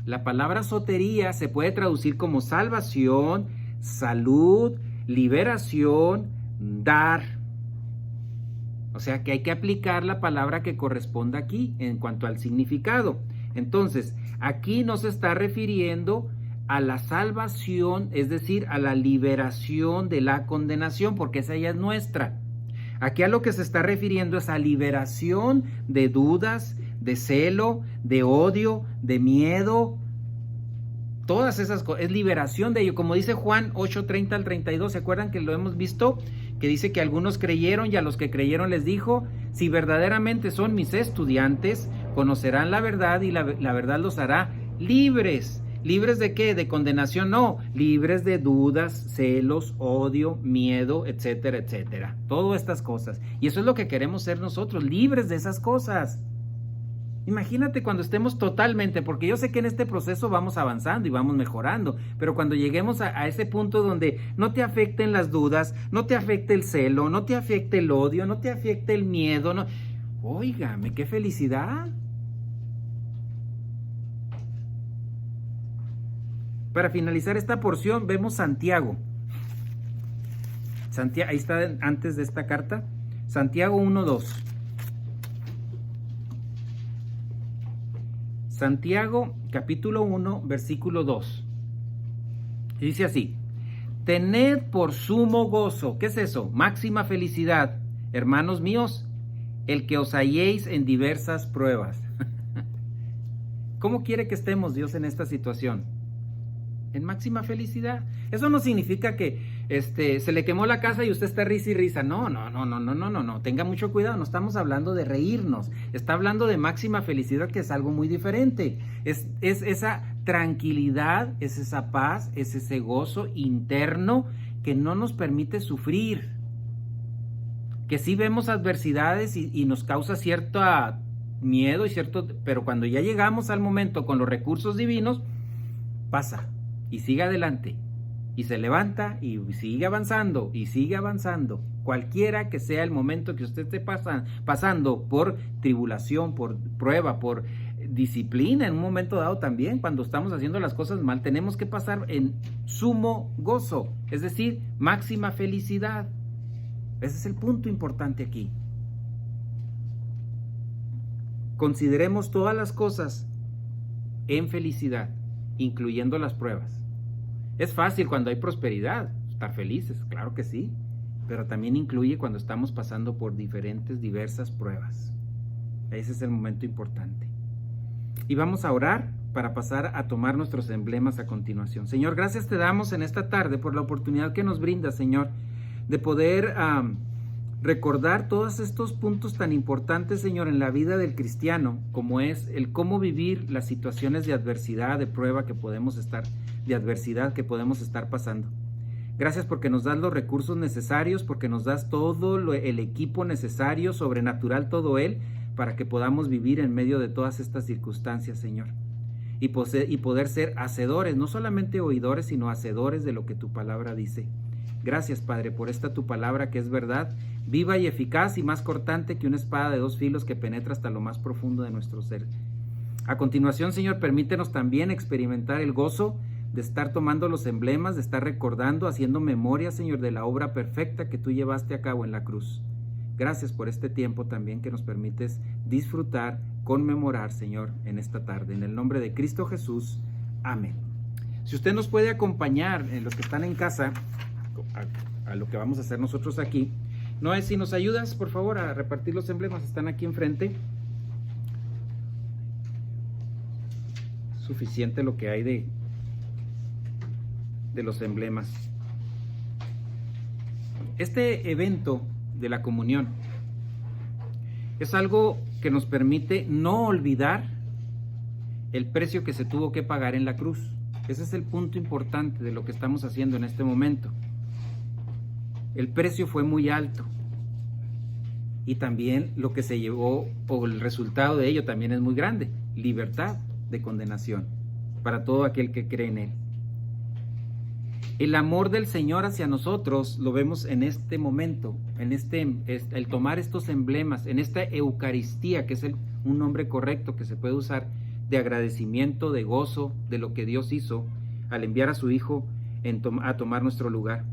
La palabra sotería se puede traducir como salvación, salud, liberación, dar. O sea que hay que aplicar la palabra que corresponda aquí en cuanto al significado. Entonces, aquí no se está refiriendo a la salvación, es decir, a la liberación de la condenación, porque esa ya es nuestra. Aquí a lo que se está refiriendo es a liberación de dudas, de celo, de odio, de miedo, todas esas cosas, es liberación de ello, como dice Juan 8:30 al 32, ¿se acuerdan que lo hemos visto? Que dice que algunos creyeron y a los que creyeron les dijo, si verdaderamente son mis estudiantes, conocerán la verdad y la verdad los hará libres. ¿Libres de qué? ¿De condenación? No, libres de dudas, celos, odio, miedo, etcétera, etcétera. Todas estas cosas. Y eso es lo que queremos ser nosotros, libres de esas cosas. Imagínate cuando estemos totalmente, porque yo sé que en este proceso vamos avanzando y vamos mejorando, pero cuando lleguemos a ese punto donde no te afecten las dudas, no te afecte el celo, no te afecte el odio, no te afecte el miedo, no... Óigame, qué felicidad. Para finalizar esta porción vemos Santiago. Ahí está antes de esta carta. Santiago 1:2. Santiago capítulo 1 versículo 2. Dice así: tened por sumo gozo. ¿Qué es eso? Máxima felicidad, hermanos míos, el que os halléis en diversas pruebas. ¿Cómo quiere que estemos Dios en esta situación? en máxima felicidad. Eso no significa que se le quemó la casa y usted está risa y risa. No. Tenga mucho cuidado, no estamos hablando de reírnos. Está hablando de máxima felicidad, que es algo muy diferente. Es esa tranquilidad, es esa paz, es ese gozo interno que no nos permite sufrir. Que sí vemos adversidades y nos causa cierto miedo pero cuando ya llegamos al momento con los recursos divinos, pasa y sigue adelante y se levanta y sigue avanzando y sigue avanzando. Cualquiera que sea el momento que usted esté pasando por tribulación, por prueba, por disciplina, en un momento dado también, cuando estamos haciendo las cosas mal, tenemos que pasar en sumo gozo, es decir, máxima felicidad. Ese es el punto importante aquí. Consideremos todas las cosas en felicidad, incluyendo las pruebas. Es fácil cuando hay prosperidad, estar felices, claro que sí, pero también incluye cuando estamos pasando por diversas pruebas. Ese es el momento importante. Y vamos a orar para pasar a tomar nuestros emblemas a continuación. Señor, gracias te damos en esta tarde por la oportunidad que nos brinda, Señor, de poder recordar todos estos puntos tan importantes, Señor, en la vida del cristiano, como es el cómo vivir las situaciones de adversidad, de prueba que podemos estar pasando. Gracias porque nos das los recursos necesarios, porque nos das todo el equipo necesario, sobrenatural todo él, para que podamos vivir en medio de todas estas circunstancias, Señor. Y poder ser hacedores, no solamente oidores, sino hacedores de lo que tu palabra dice. Gracias, Padre, por esta tu palabra que es verdad, viva y eficaz y más cortante que una espada de 2 filos que penetra hasta lo más profundo de nuestro ser. A continuación, Señor, permítenos también experimentar el gozo de estar tomando los emblemas, de estar recordando, haciendo memoria, Señor, de la obra perfecta que tú llevaste a cabo en la cruz. Gracias por este tiempo también que nos permites disfrutar, conmemorar, Señor, en esta tarde. En el nombre de Cristo Jesús. Amén. Si usted nos puede acompañar, en los que están en casa, a lo que vamos a hacer nosotros aquí. Noé, si nos ayudas, por favor, a repartir los emblemas, están aquí enfrente. Suficiente lo que hay de los emblemas. Este evento de la comunión es algo que nos permite no olvidar el precio que se tuvo que pagar en la cruz. Ese es el punto importante de lo que estamos haciendo en este momento. El precio fue muy alto y también lo que se llevó, o el resultado de ello también es muy grande: libertad de condenación para todo aquel que cree en él. El amor del Señor hacia nosotros lo vemos en este momento, el tomar estos emblemas, en esta Eucaristía, que es un nombre correcto que se puede usar, de agradecimiento, de gozo, de lo que Dios hizo al enviar a su Hijo a tomar nuestro lugar.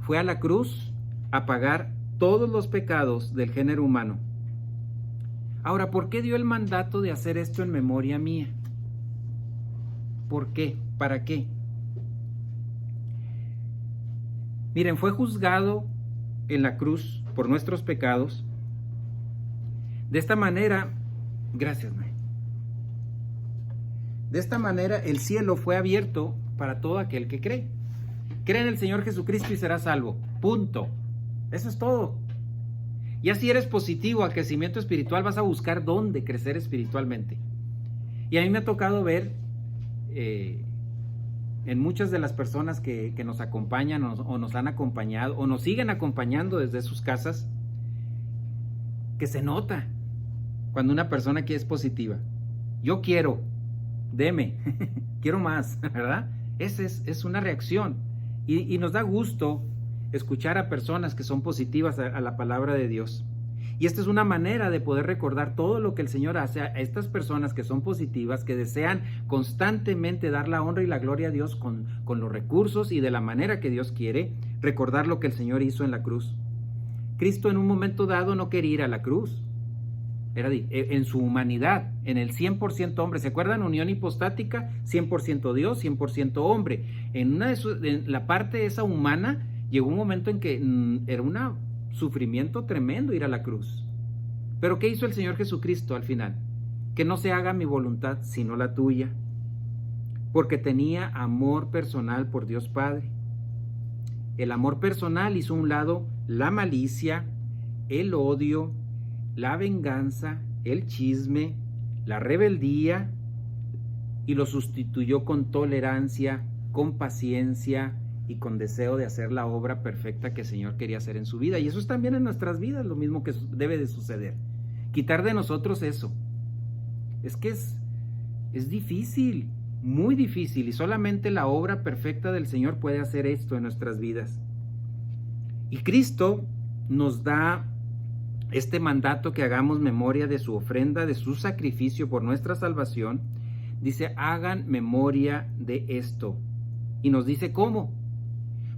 Fue a la cruz a pagar todos los pecados del género humano. Ahora, ¿por qué dio el mandato de hacer esto en memoria mía? ¿Por qué? ¿Para qué? Miren, fue juzgado en la cruz por nuestros pecados. De esta manera, gracias, May. De esta manera el cielo fue abierto para todo aquel que cree. Cree en el Señor Jesucristo y serás salvo. Punto. Eso es todo. Ya si eres positivo al crecimiento espiritual, vas a buscar dónde crecer espiritualmente. Y a mí me ha tocado ver en muchas de las personas que nos acompañan o nos han acompañado o nos siguen acompañando desde sus casas, que se nota cuando una persona aquí es positiva. Yo quiero, deme, quiero más, ¿verdad? Esa es una reacción. Y nos da gusto escuchar a personas que son positivas a la palabra de Dios. Y esta es una manera de poder recordar todo lo que el Señor hace a estas personas que son positivas, que desean constantemente dar la honra y la gloria a Dios con los recursos y de la manera que Dios quiere, recordar lo que el Señor hizo en la cruz. Cristo en un momento dado no quería ir a la cruz. Era en su humanidad, en el 100% hombre. ¿Se acuerdan? Unión hipostática, 100% Dios, 100% hombre. En la parte esa humana, llegó un momento en que era un sufrimiento tremendo ir a la cruz. Pero ¿qué hizo el Señor Jesucristo al final? Que no se haga mi voluntad, sino la tuya. porque tenía amor personal por Dios Padre. El amor personal hizo a un lado la malicia, el odio, la venganza, el chisme, la rebeldía, y lo sustituyó con tolerancia, con paciencia y con deseo de hacer la obra perfecta que el Señor quería hacer en su vida. Y eso es también en nuestras vidas lo mismo que debe de suceder. Quitar de nosotros eso. Es que es difícil, muy difícil, y solamente la obra perfecta del Señor puede hacer esto en nuestras vidas. Y Cristo nos da este mandato que hagamos memoria de su ofrenda, de su sacrificio por nuestra salvación. Dice, hagan memoria de esto. Y nos dice cómo.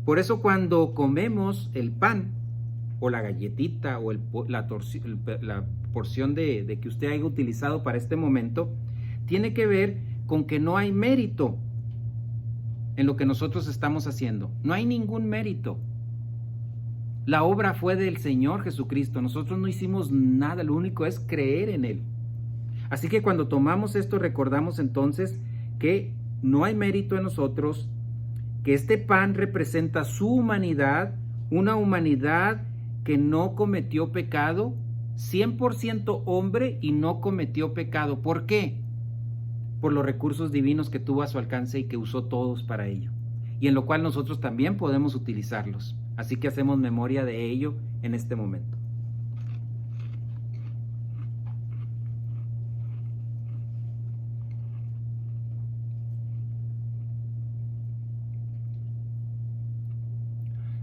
Por eso cuando comemos el pan, o la galletita, o la porción de que usted haya utilizado para este momento, tiene que ver con que no hay mérito en lo que nosotros estamos haciendo. No hay ningún mérito. La obra fue del Señor Jesucristo. Nosotros no hicimos nada, lo único es creer en Él. Así que cuando tomamos esto, recordamos entonces que no hay mérito en nosotros, que este pan representa su humanidad, una humanidad que no cometió pecado, 100% hombre y no cometió pecado. ¿Por qué? Por los recursos divinos que tuvo a su alcance y que usó todos para ello, y en lo cual nosotros también podemos utilizarlos. Así que hacemos memoria de ello en este momento.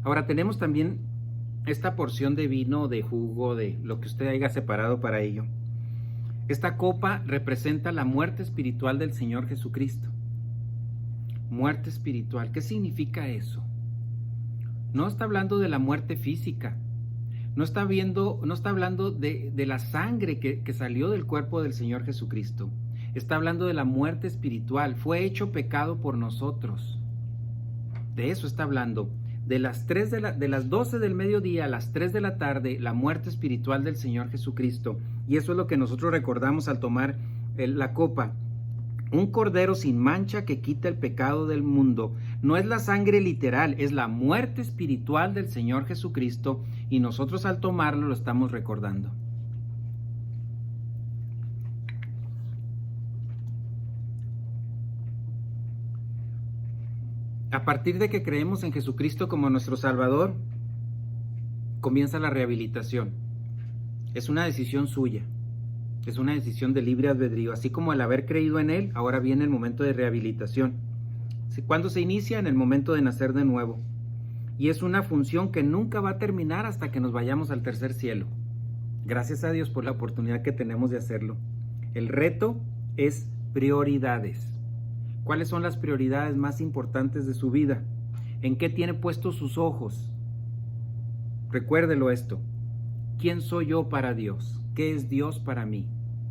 Ahora tenemos también esta porción de vino, de jugo, de lo que usted haya separado para ello. Esta copa representa la muerte espiritual del Señor Jesucristo. Muerte espiritual. ¿Qué significa eso? No está hablando de la muerte física. No está hablando de la sangre que salió del cuerpo del Señor Jesucristo. Está hablando de la muerte espiritual. Fue hecho pecado por nosotros. De eso está hablando. De las 12 del mediodía a las 3 de la tarde, la muerte espiritual del Señor Jesucristo. Y eso es lo que nosotros recordamos al tomar la copa. Un cordero sin mancha que quita el pecado del mundo. No es la sangre literal, es la muerte espiritual del Señor Jesucristo, y nosotros al tomarlo lo estamos recordando. A partir de que creemos en Jesucristo como nuestro Salvador, comienza la rehabilitación. Es una decisión suya. Es una decisión de libre albedrío. Así como al haber creído en Él, ahora viene el momento de rehabilitación. ¿Cuándo se inicia? En el momento de nacer de nuevo. Y es una función que nunca va a terminar hasta que nos vayamos al tercer cielo. Gracias a Dios por la oportunidad que tenemos de hacerlo. El reto es prioridades. ¿Cuáles son las prioridades más importantes de su vida? ¿En qué tiene puestos sus ojos? Recuérdelo esto. ¿Quién soy yo para Dios? ¿Qué es Dios para mí?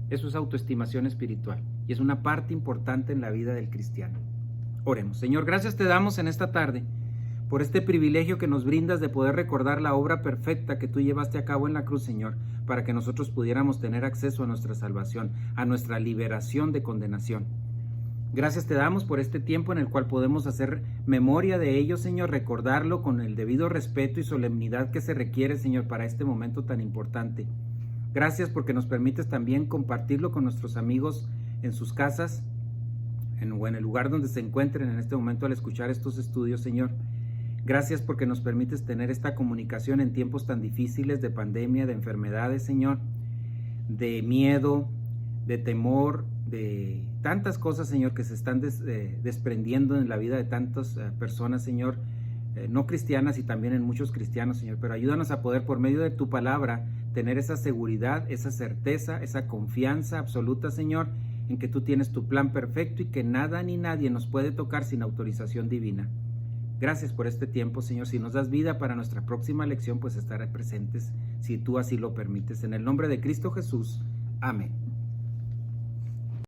Eso es autoestimación espiritual y es una parte importante en la vida del cristiano. Oremos. Señor, gracias te damos en esta tarde por este privilegio que nos brindas de poder recordar la obra perfecta que tú llevaste a cabo en la cruz, Señor, para que nosotros pudiéramos tener acceso a nuestra salvación, a nuestra liberación de condenación. Gracias te damos por este tiempo en el cual podemos hacer memoria de ello, Señor, recordarlo con el debido respeto y solemnidad que se requiere, Señor, para este momento tan importante. Gracias porque nos permites también compartirlo con nuestros amigos en sus casas o en el lugar donde se encuentren en este momento al escuchar estos estudios, Señor. Gracias porque nos permites tener esta comunicación en tiempos tan difíciles de pandemia, de enfermedades, Señor, de miedo, de temor, de tantas cosas, Señor, que se están desprendiendo en la vida de tantas personas, Señor, no cristianas y también en muchos cristianos, Señor. Pero ayúdanos a poder, por medio de tu palabra, tener esa seguridad, esa certeza, esa confianza absoluta, Señor, en que tú tienes tu plan perfecto y que nada ni nadie nos puede tocar sin autorización divina. Gracias por este tiempo, Señor. Si nos das vida para nuestra próxima lección, pues estaré presentes, si tú así lo permites. En el nombre de Cristo Jesús. Amén.